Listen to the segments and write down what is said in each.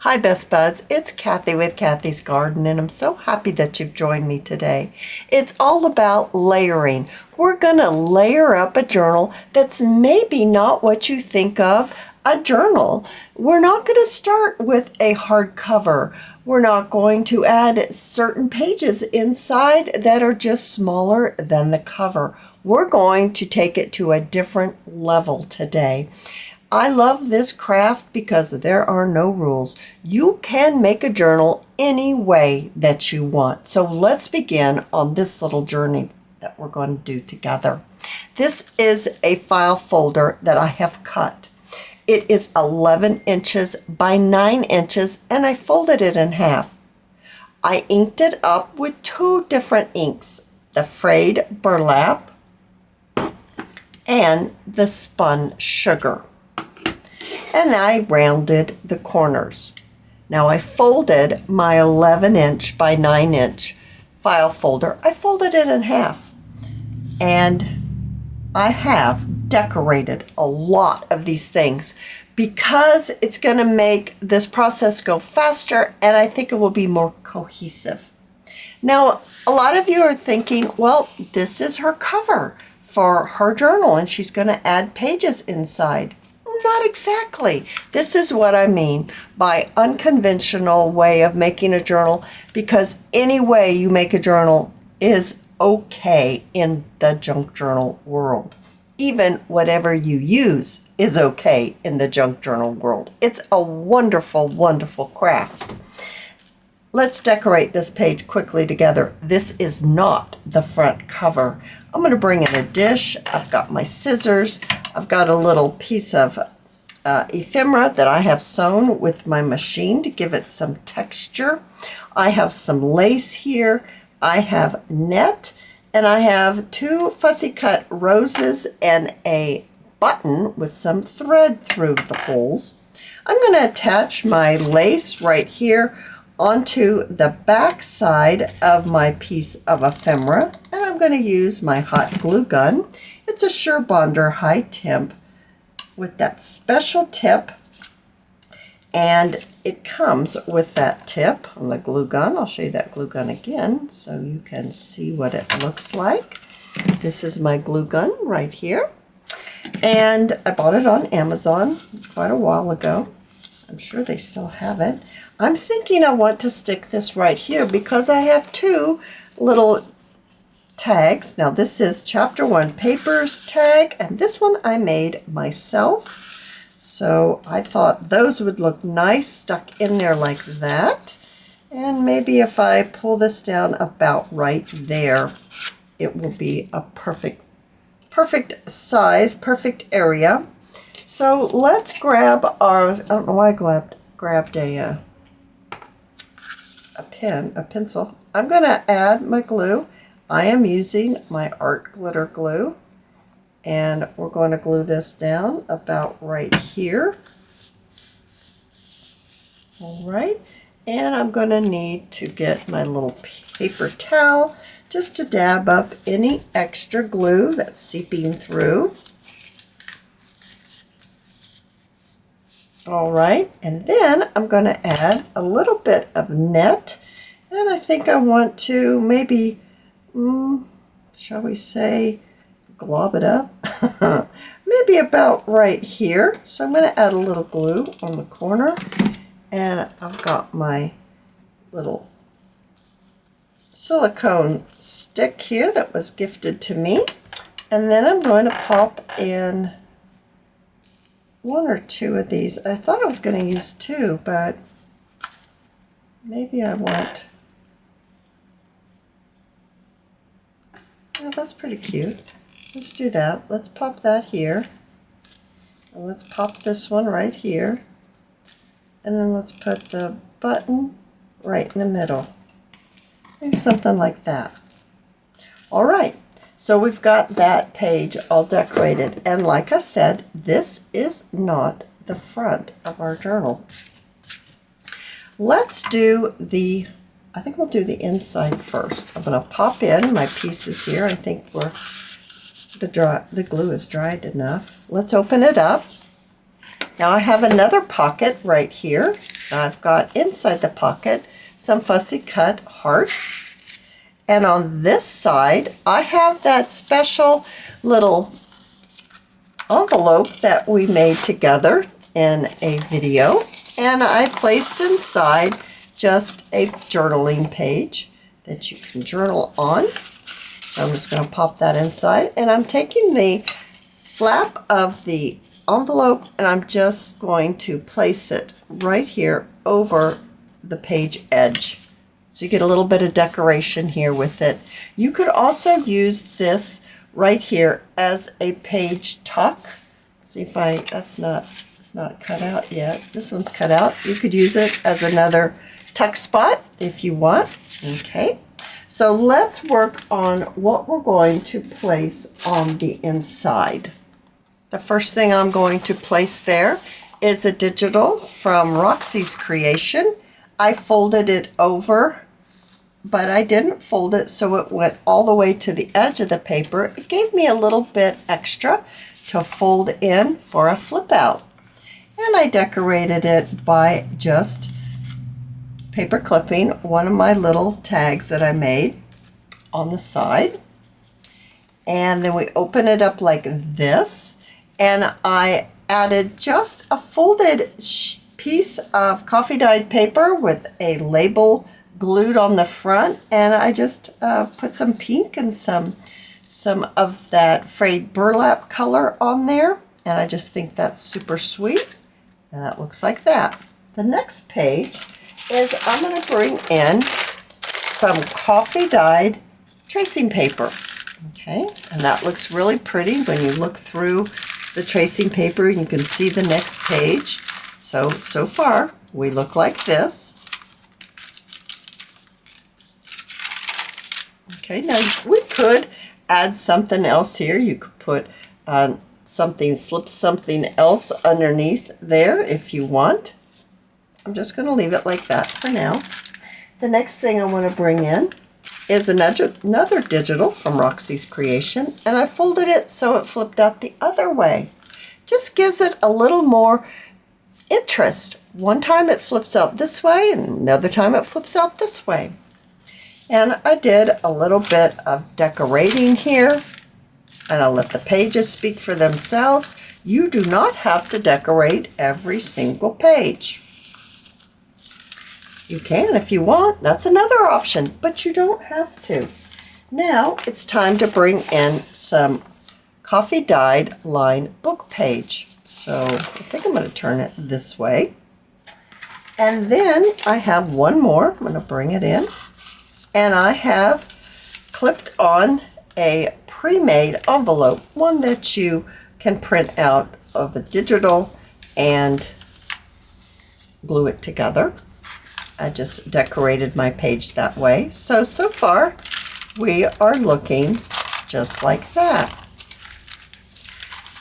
Hi, Best Buds. It's Cathy with Cathy's Garden, and I'm so happy that you've joined me today. It's all about layering. We're going to layer up a journal that's maybe not what you think of a journal. We're not going to start with a hardcover. We're not going to add certain pages inside that are just smaller than the cover. We're going to take it to a different level today. I love this craft because there are no rules. You can make a journal any way that you want. So let's begin on this little journey that we're going to do together. This is a file folder that I have cut. It is 11 inches by 9 inches, and I folded it in half. I inked it up with two different inks, the frayed burlap and the spun sugar. And I rounded the corners. Now I folded my 11 inch by 9 inch file folder. I folded it in half. And I have decorated a lot of these things because it's going to make this process go faster, and I think it will be more cohesive. Now, a lot of you are thinking, well, this is her cover for her journal and she's going to add pages inside. Not exactly. This is what I mean by unconventional way of making a journal, because any way you make a journal is okay in the junk journal world. Even whatever you use is okay in the junk journal world. It's a wonderful, wonderful craft. Let's decorate this page quickly together. This is not the front cover. I'm going to bring in a dish. I've got my scissors. I've got a little piece of ephemera that I have sewn with my machine to give it some texture. I have some lace here. I have net, and I have two fussy cut roses and a button with some thread through the holes. I'm going to attach my lace right here onto the back side of my piece of ephemera, and I'm going to use my hot glue gun. It's a Sure Bonder high temp with that special tip, and it comes with that tip on the glue gun. I'll show you that glue gun again so you can see what it looks like. This is my glue gun right here, and I bought it on Amazon quite a while ago. I'm sure they still have it. I'm thinking I want to stick this right here because I have two little tags. Now this is chapter 1 papers tag, and this one I made myself. So I thought those would look nice stuck in there like that. And maybe if I pull this down about right there, it will be a perfect size, perfect area. So let's grab our, I don't know why I grabbed a pencil. I'm going to add my glue. I am using my art glitter glue, and we're going to glue this down about right here. All right, and I'm going to need to get my little paper towel just to dab up any extra glue that's seeping through. All right, and then I'm going to add a little bit of net, and I think I want to maybe, shall we say, glob it up? Maybe about right here. So I'm going to add a little glue on the corner, and I've got my little silicone stick here that was gifted to me, and then I'm going to pop in one or two of these. I thought I was going to use two, but maybe I won't. Oh, that's pretty cute. Let's do that. Let's pop that here. And let's pop this one right here. And then let's put the button right in the middle. Maybe something like that. All right. So we've got that page all decorated, and like I said, this is not the front of our journal. Let's do I think we'll do the inside first. I'm going to pop in my pieces here. I think the glue is dried enough. Let's open it up. Now I have another pocket right here, And I've got inside the pocket some fussy cut hearts. And on this side, I have that special little envelope that we made together in a video. And I placed inside just a journaling page that you can journal on. So I'm just going to pop that inside. And I'm taking the flap of the envelope and I'm just going to place it right here over the page edge. So you get a little bit of decoration here with it. You could also use this right here as a page tuck. See if it's not cut out yet. This one's cut out. You could use it as another tuck spot if you want. Okay. So let's work on what we're going to place on the inside. The first thing I'm going to place there is a digital from Roxy's creation. I folded it over, but I didn't fold it so it went all the way to the edge of the paper. It gave me a little bit extra to fold in for a flip out. And I decorated it by just paper clipping one of my little tags that I made on the side. And then we open it up like this. And I added just a folded piece of coffee dyed paper with a label glued on the front, and I just put some pink and some of that frayed burlap color on there, and I just think that's super sweet, and that looks like that. The next page is I'm going to bring in some coffee dyed tracing paper. Okay, and that looks really pretty when you look through the tracing paper and you can see the next page. So far we look like this. Okay, now we could add something else here. You could put slip something else underneath there if you want. I'm just going to leave it like that for now. The next thing I want to bring in is another digital from Roxy's creation, and I folded it so it flipped out the other way. Just gives it a little more interest. One time it flips out this way and another time it flips out this way. And I did a little bit of decorating here, and I'll let the pages speak for themselves. You do not have to decorate every single page. You can if you want. That's another option, but you don't have to. Now it's time to bring in some coffee dyed line book page. So I think I'm going to turn it this way. And then I have one more. I'm going to bring it in. And I have clipped on a pre-made envelope, one that you can print out of a digital and glue it together. I just decorated my page that way. So far we are looking just like that.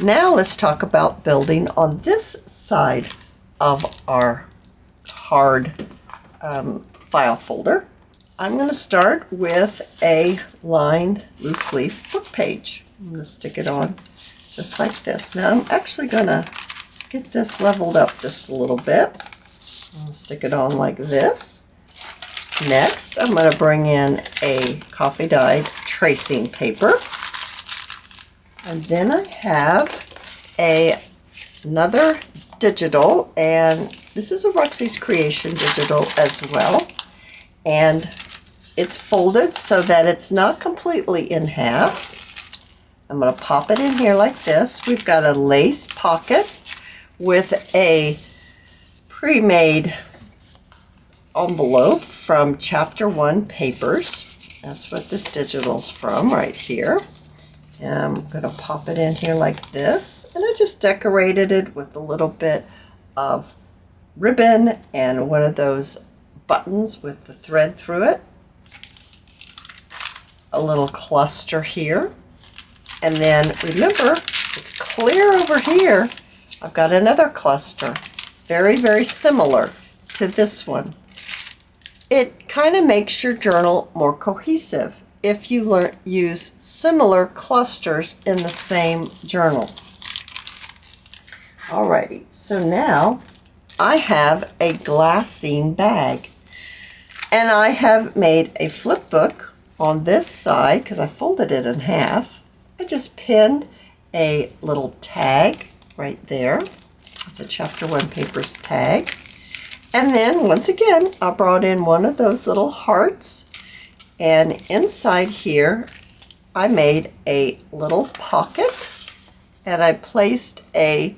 Now let's talk about building on this side of our hard file folder. I'm going to start with a lined loose leaf book page. I'm going to stick it on just like this. Now I'm actually going to get this leveled up just a little bit. I'll stick it on like this. Next, I'm going to bring in a coffee dyed tracing paper. And then I have another digital, and this is a Roxy's Creation digital as well. And it's folded so that it's not completely in half. I'm going to pop it in here like this. We've got a lace pocket with a pre-made envelope from Chapter 1 Papers. That's what this digital's from right here. And I'm going to pop it in here like this. And I just decorated it with a little bit of ribbon and one of those buttons with the thread through it. A little cluster here. And then remember, it's clear over here. I've got another cluster. Very, very similar to this one. It kind of makes your journal more cohesive if you use similar clusters in the same journal. Alrighty, so now I have a glassine bag. And I have made a flip book on this side because I folded it in half. I just pinned a little tag right there. It's a Chapter 1 Papers tag. And then once again, I brought in one of those little hearts. And inside here, I made a little pocket. And I placed a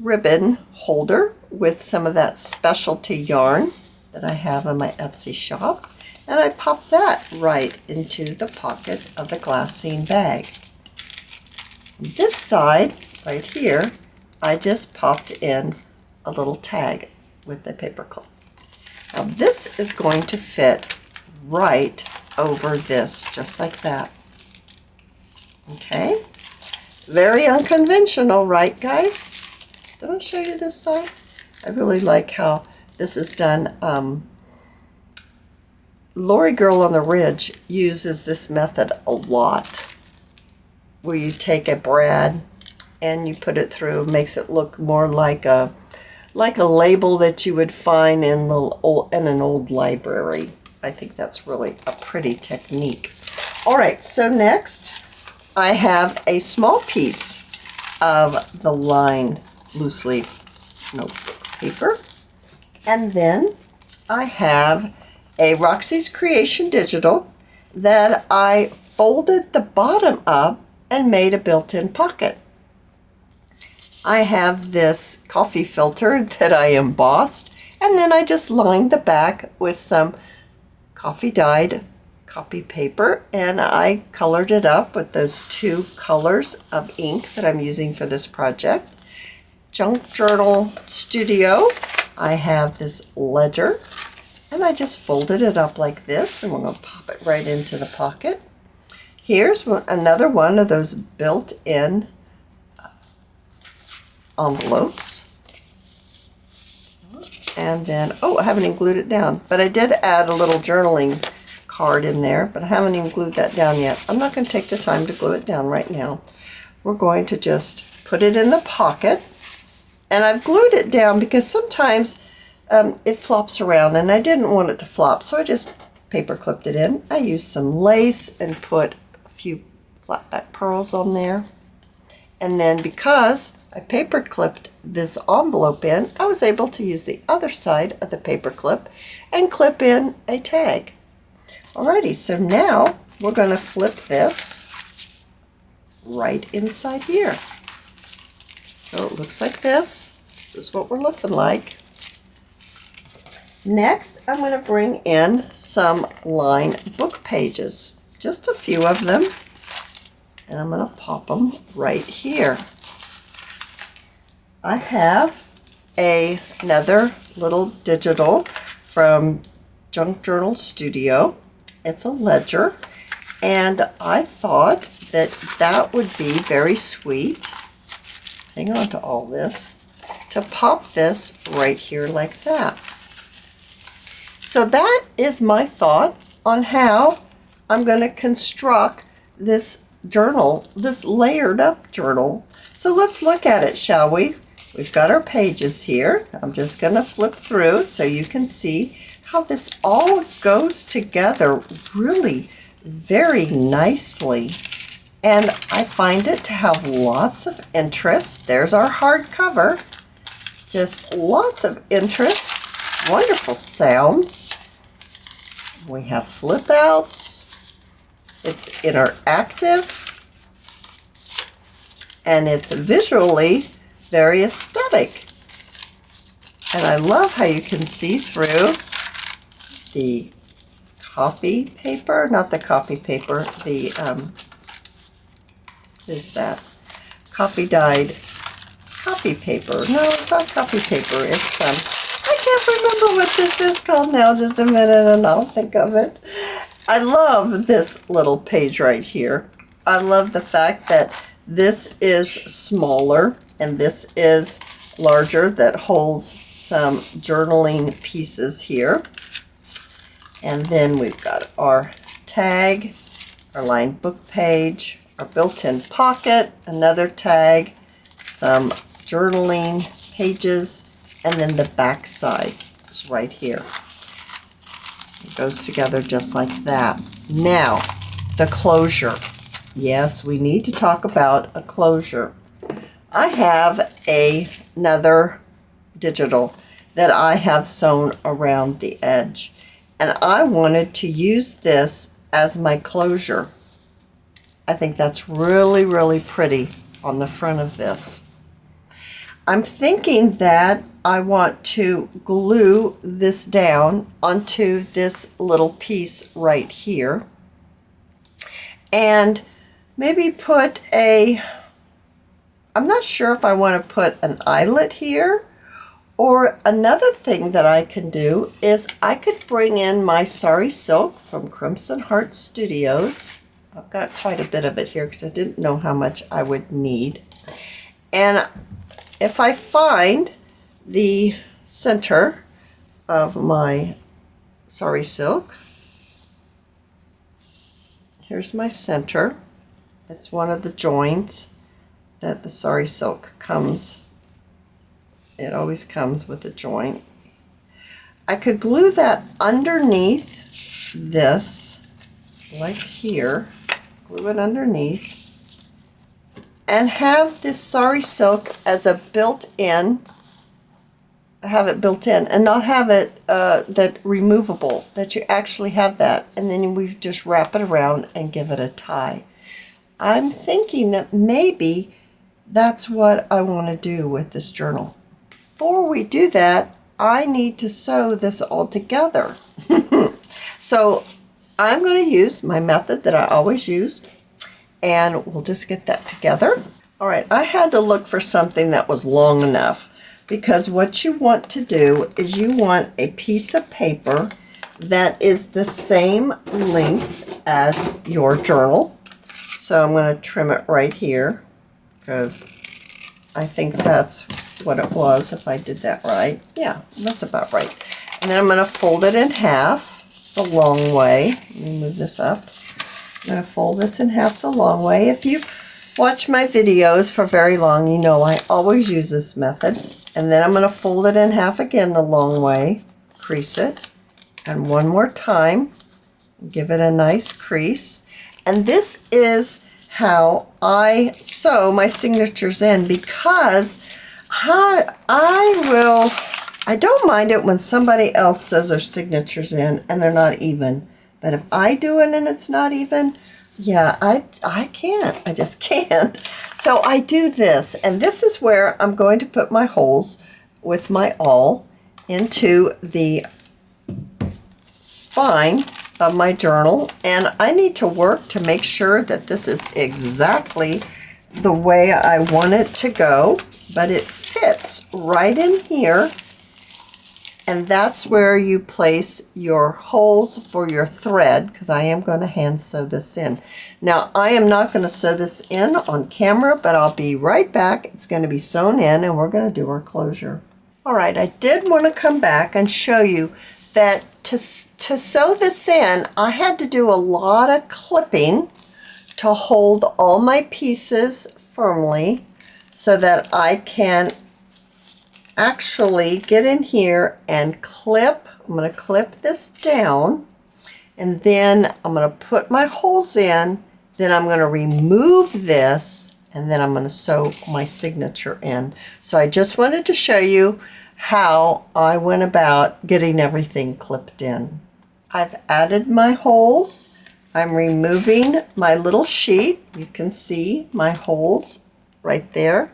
ribbon holder with some of that specialty yarn that I have in my Etsy shop, and I popped that right into the pocket of the glassine bag. This side right here, I just popped in a little tag with a paper clip. Now this is going to fit right over this, just like that. Okay, very unconventional, right guys? Did I show you this side? I really like how this is done. Lori Girl on the Ridge uses this method a lot, where you take a brad and you put it through, makes it look more like a label that you would find in an old library. I think that's really a pretty technique. All right, so next I have a small piece of the lined loose leaf notebook paper. And then I have a Roxy's Creation Digital that I folded the bottom up and made a built-in pocket. I have this coffee filter that I embossed, and then I just lined the back with some coffee dyed copy paper, and I colored it up with those two colors of ink that I'm using for this project. Junk Journal Studio, I have this ledger, and I just folded it up like this, and we're going to pop it right into the pocket. Here's another one of those built-in envelopes. And then, oh, I haven't even glued it down, but I did add a little journaling card in there, but I haven't even glued that down yet. I'm not going to take the time to glue it down right now. We're going to just put it in the pocket. And I've glued it down because sometimes it flops around, and I didn't want it to flop, so I just paper clipped it in. I used some lace and put a few flat back pearls on there. And then because I paper clipped this envelope in, I was able to use the other side of the paper clip and clip in a tag. Alrighty, so now we're going to flip this right inside here. So it looks like this. This is what we're looking like. Next, I'm going to bring in some lined book pages, just a few of them, and I'm going to pop them right here. I have another little digital from Junk Journal Studio. It's a ledger, and I thought that that would be very sweet. Hang on to all this, to pop this right here like that. So that is my thought on how I'm going to construct this journal, this layered up journal. So let's look at it, shall we? We've got our pages here. I'm just going to flip through so you can see how this all goes together really very nicely. And I find it to have lots of interest. There's our hardcover. Just lots of interest. Wonderful sounds. We have flip outs. It's interactive. And it's visually very aesthetic. And I love how you can see through the copy paper, not the copy paper, the is that copy dyed copy paper. No, it's not copy paper. It's I can't remember what this is called now. Just a minute and I'll think of it. I love this little page right here. I love the fact that this is smaller and this is larger, that holds some journaling pieces here. And then we've got our tag, our lined book page, our built-in pocket, another tag, some journaling pages, and then the back side is right here. It goes together just like that. Now, the closure. Yes, we need to talk about a closure. I have another digital that I have sewn around the edge, and I wanted to use this as my closure. I think that's really, really pretty on the front of this. I'm thinking that I want to glue this down onto this little piece right here, and maybe put I'm not sure if I want to put an eyelet here, or another thing that I can do is I could bring in my sari silk from Crimson Heart Studios. I've got quite a bit of it here because I didn't know how much I would need. And if I find the center of my sari silk, here's my center. It's one of the joints that the sari silk comes. It always comes with a joint. I could glue that underneath this, like here, glue it underneath, and have this sari silk as a built-in, have it built in, and not have it that removable, that you actually have that, and then we just wrap it around and give it a tie. I'm thinking that maybe that's what I want to do with this journal. Before we do that, I need to sew this all together. So I'm going to use my method that I always use, and we'll just get that together. All right, I had to look for something that was long enough, because what you want to do is you want a piece of paper that is the same length as your journal. So I'm going to trim it right here, because I think that's what it was, if I did that right. Yeah, that's about right. And then I'm going to fold it in half the long way. Let me move this up. I'm going to fold this in half the long way. If you watch my videos for very long, you know I always use this method. And then I'm going to fold it in half again the long way, crease it, and one more time, give it a nice crease. And this is how I sew my signatures in, because I don't mind it when somebody else sews their signatures in and they're not even. But if I do it and it's not even, yeah, I can't. I just can't. So I do this, and this is where I'm going to put my holes with my awl into the spine of my journal, and I need to work to make sure that this is exactly the way I want it to go, but it fits right in here, and that's where you place your holes for your thread, because I am going to hand sew this in. Now, I am not going to sew this in on camera, but I'll be right back. It's going to be sewn in, and we're going to do our closure. All right, I did want to come back and show you that to sew this in, I had to do a lot of clipping to hold all my pieces firmly so that I can actually get in here and clip. I'm going to clip this down, and then I'm going to put my holes in, then I'm going to remove this, and then I'm going to sew my signature in. So I just wanted to show you how I went about getting everything clipped in. I've added my holes. I'm removing my little sheet. You can see my holes right there.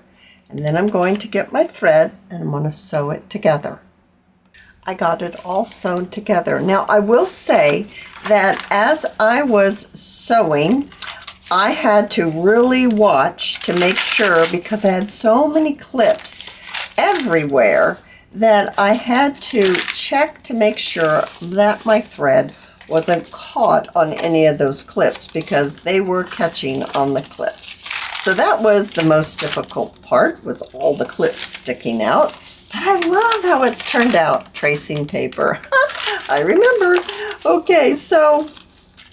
And then I'm going to get my thread and I'm going to sew it together. I got it all sewn together. Now I will say that as I was sewing, I had to really watch to make sure, because I had so many clips everywhere, that I had to check to make sure that my thread wasn't caught on any of those clips, because they were catching on the clips. So that was the most difficult part, was all the clips sticking out. But I love how it's turned out, tracing paper. I remember. Okay, so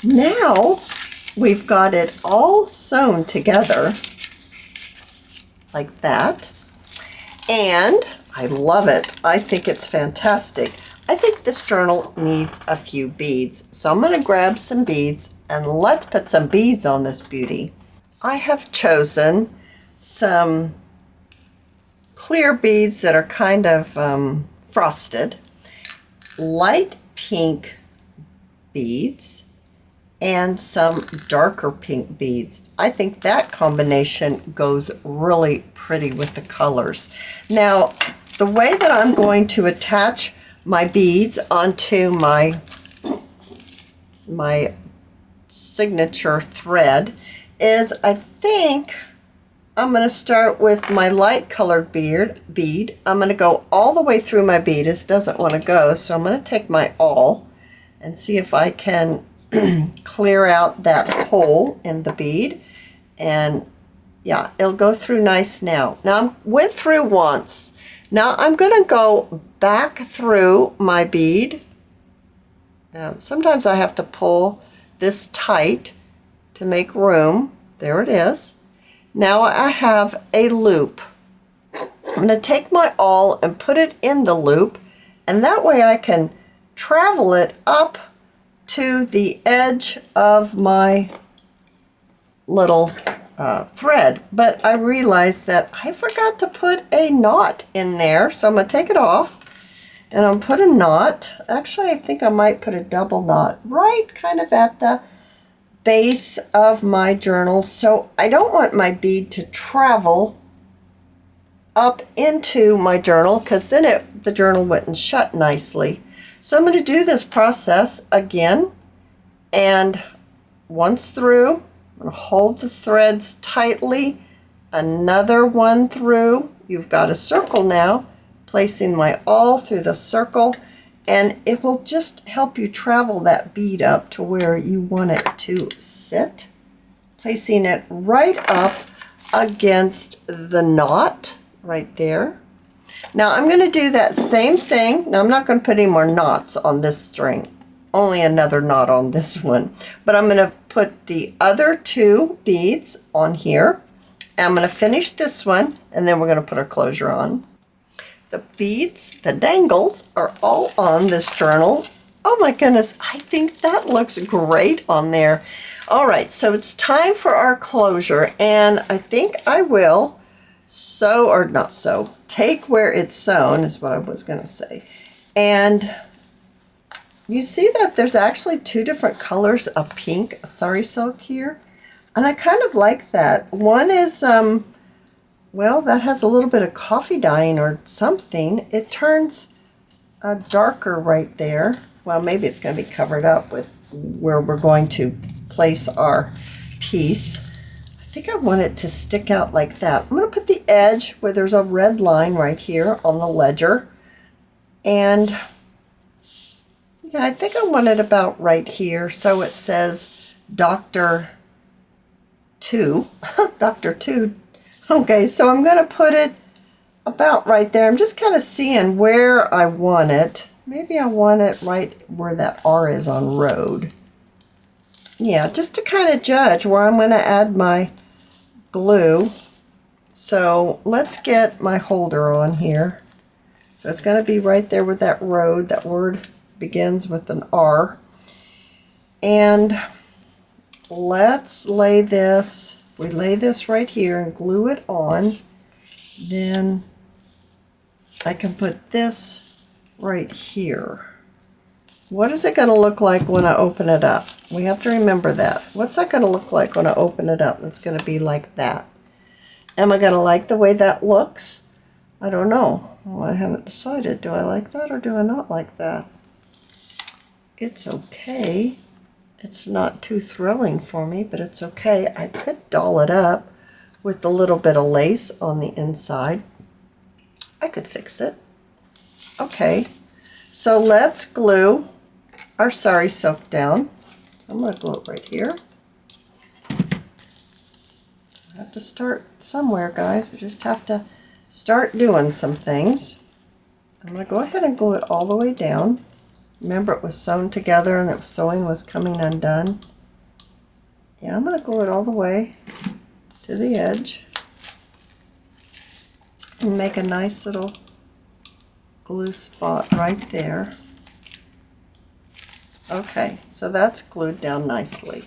now we've got it all sewn together like that. And I love it. I think it's fantastic. I think this journal needs a few beads. So I'm going to grab some beads and let's put some beads on this beauty. I have chosen some clear beads that are kind of frosted, light pink beads, and some darker pink beads. I think that combination goes really pretty with the colors. Now, the way that I'm going to attach my beads onto my signature thread is, I think I'm going to start with my light colored bead. I'm going to go all the way through my bead. It doesn't want to go, so I'm going to take my awl and see if I can clear out that hole in the bead. And yeah, it'll go through nice now. Now I went through once. Now I'm going to go back through my bead. Now, sometimes I have to pull this tight to make room. There it is. Now I have a loop. I'm going to take my awl and put it in the loop, and that way I can travel it up to the edge of my little thread. But I realized that I forgot to put a knot in there, so I'm going to take it off and I'll put a knot. Actually, I think I might put a double knot right kind of at the base of my journal, so I don't want my bead to travel up into my journal, because then the journal wouldn't shut nicely. So I'm going to do this process again, and once through, I'm going to hold the threads tightly, another one through. You've got a circle now, placing my awl through the circle, and it will just help you travel that bead up to where you want it to sit, placing it right up against the knot right there. Now I'm going to do that same thing. Now I'm not going to put any more knots on this string, only another knot on this one, but I'm going to put the other two beads on here. I'm going to finish this one, and then we're going to put our closure on. The beads, the dangles, are all on this journal. Oh my goodness, I think that looks great on there. All right, so it's time for our closure, and I think I will sew, or not sew, take where it's sewn is what I was going to say. And you see that there's actually two different colors of pink sari silk here, and I kind of like that. One is well, that has a little bit of coffee dyeing or something. It turns darker right there. Well, maybe it's going to be covered up with where we're going to place our piece. I think I want it to stick out like that. I'm going to put the edge where there's a red line right here on the ledger. And yeah, I think I want it about right here. So it says Dr. 2. Dr. 2. Okay, so I'm going to put it about right there. I'm just kind of seeing where I want it. Maybe I want it right where that R is on road. Yeah, just to kind of judge where I'm going to add my glue. So let's get my holder on here. So it's going to be right there with that road. That word begins with an R. And let's lay this. We lay this right here and glue it on, then I can put this right here. What is it going to look like when I open it up? We have to remember that. What's that going to look like when I open it up? It's going to be like that. Am I going to like the way that looks? I don't know. Well, I haven't decided. Do I like that or do I not like that? It's okay. It's not too thrilling for me, but it's okay. I could doll it up with a little bit of lace on the inside. I could fix it. Okay, so let's glue our sari silk down. I'm going to glue it right here. I have to start somewhere, guys. We just have to start doing some things. I'm going to go ahead and glue it all the way down. Remember, it was sewn together and the sewing was coming undone. Yeah, I'm going to glue it all the way to the edge and make a nice little glue spot right there. Okay, so that's glued down nicely.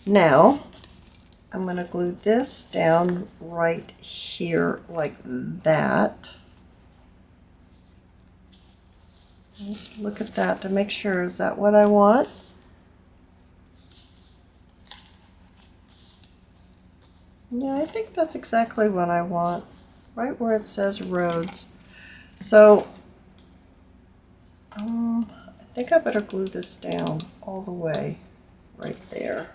Now, I'm going to glue this down right here like that. Let's look at that to make sure, is that what I want? Yeah, I think that's exactly what I want, right where it says roads. So, I think I better glue this down all the way right there.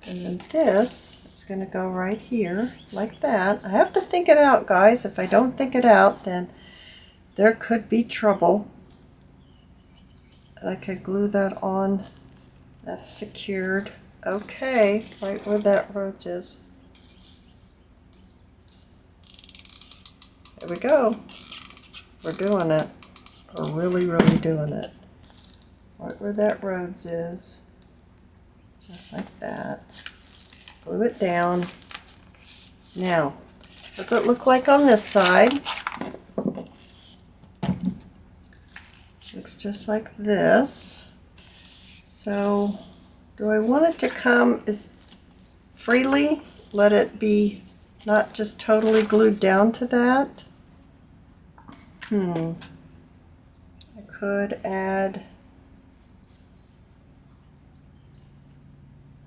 And then this is going to go right here like that. I have to think it out, guys. If I don't think it out, then there could be trouble. I could glue that on. That's secured. Okay, right where that roads is. There we go. We're doing it. We're really, really doing it. Right where that roads is. Just like that. Glue it down. Now, what's it look like on this side? Looks just like this. So, do I want it to come as freely? Let it be not just totally glued down to that? I could add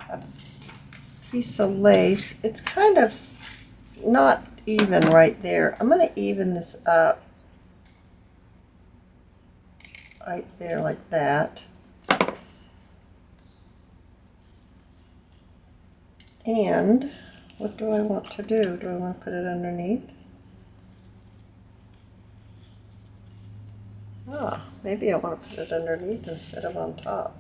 a piece of lace. It's kind of not even right there. I'm going to even this up right there like that. And what do I want to do? Do I want to put it underneath? Ah, maybe I want to put it underneath instead of on top.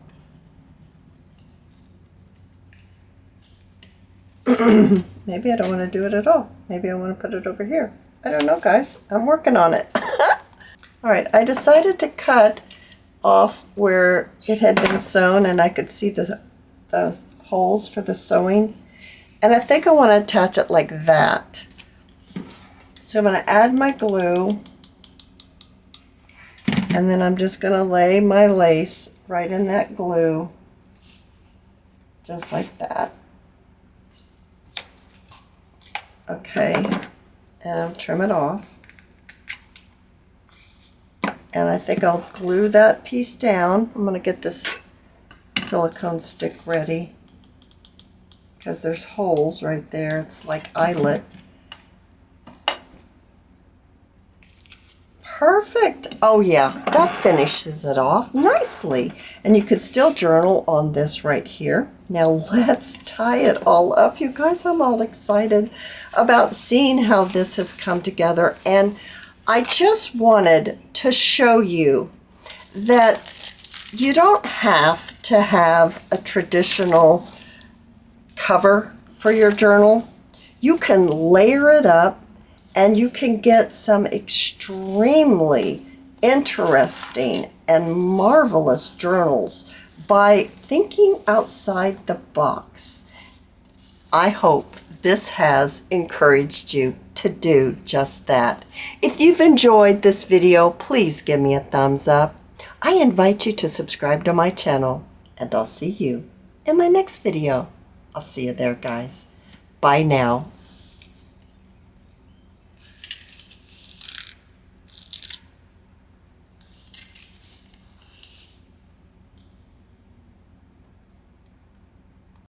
Maybe I don't want to do it at all. Maybe I want to put it over here. I don't know, guys. I'm working on it. Alright, I decided to cut off where it had been sewn and I could see the holes for the sewing. And I think I want to attach it like that. So I'm going to add my glue. And then I'm just going to lay my lace right in that glue. Just like that. Okay. And I'll trim it off. And I think I'll glue that piece down. I'm going to get this silicone stick ready. Because there's holes right there. It's like eyelet. Perfect. Oh yeah, that finishes it off nicely. And you could still journal on this right here. Now let's tie it all up. You guys, I'm all excited about seeing how this has come together. And I just wanted to show you that you don't have to have a traditional cover for your journal. You can layer it up and you can get some extremely interesting and marvelous journals by thinking outside the box. I hope this has encouraged you to do just that. If you've enjoyed this video, please give me a thumbs up. I invite you to subscribe to my channel, and I'll see you in my next video. I'll see you there, guys. Bye now.